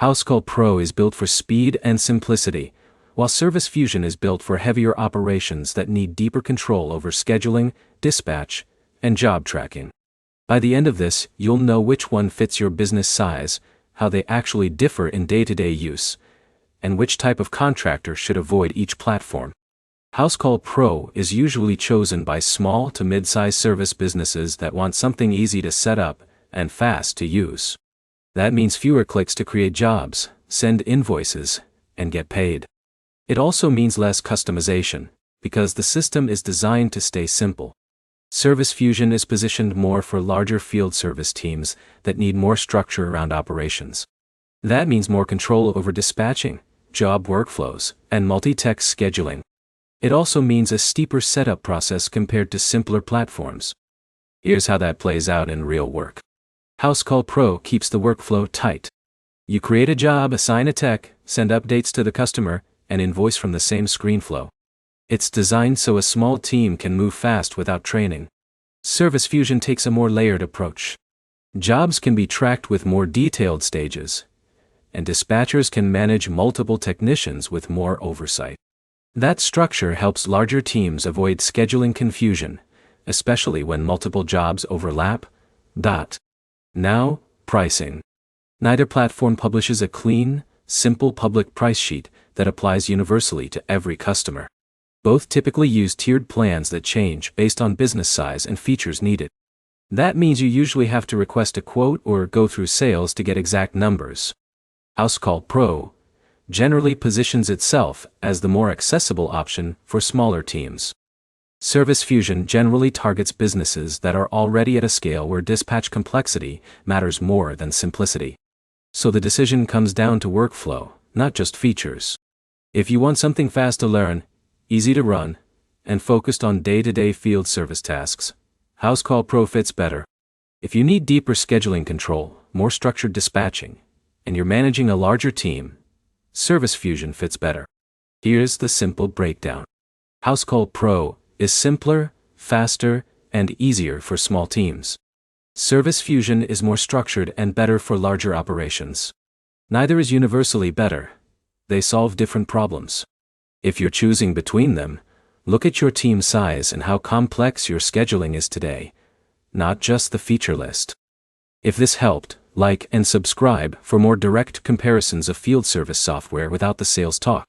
Housecall Pro is built for speed and simplicity, while Service Fusion is built for heavier operations that need deeper control over scheduling, dispatch, and job tracking. By the end of this, you'll know which one fits your business size, how they actually differ in day-to-day use, and which type of contractor should avoid each platform. Housecall Pro is usually chosen by small to mid-size service businesses that want something easy to set up and fast to use. That means fewer clicks to create jobs, send invoices, and get paid. It also means less customization, because the system is designed to stay simple. Service Fusion is positioned more for larger field service teams that need more structure around operations. That means more control over dispatching, job workflows, and multi-text scheduling. It also means a steeper setup process compared to simpler platforms. Here's how that plays out in real work. Housecall Pro keeps the workflow tight. You create a job, assign a tech, send updates to the customer, and invoice from the same screen flow. It's designed so a small team can move fast without training. Service Fusion takes a more layered approach. Jobs can be tracked with more detailed stages, and dispatchers can manage multiple technicians with more oversight. That structure helps larger teams avoid scheduling confusion, especially when multiple jobs overlap. Now, pricing. Neither platform publishes a clean, simple public price sheet that applies universally to every customer. Both typically use tiered plans that change based on business size and features needed. That means you usually have to request a quote or go through sales to get exact numbers. Housecall Pro generally positions itself as the more accessible option for smaller teams. Service Fusion generally targets businesses that are already at a scale where dispatch complexity matters more than simplicity. So the decision comes down to workflow, not just features. If you want something fast to learn, easy to run, and focused on day-to-day field service tasks, Housecall Pro fits better. If you need deeper scheduling control, more structured dispatching, and you're managing a larger team, Service Fusion fits better. Here's the simple breakdown. Housecall Pro is simpler, faster, and easier for small teams. Service Fusion is more structured and better for larger operations. Neither is universally better. They solve different problems. If you're choosing between them, look at your team size and how complex your scheduling is today, not just the feature list. If this helped, like and subscribe for more direct comparisons of field service software without the sales talk.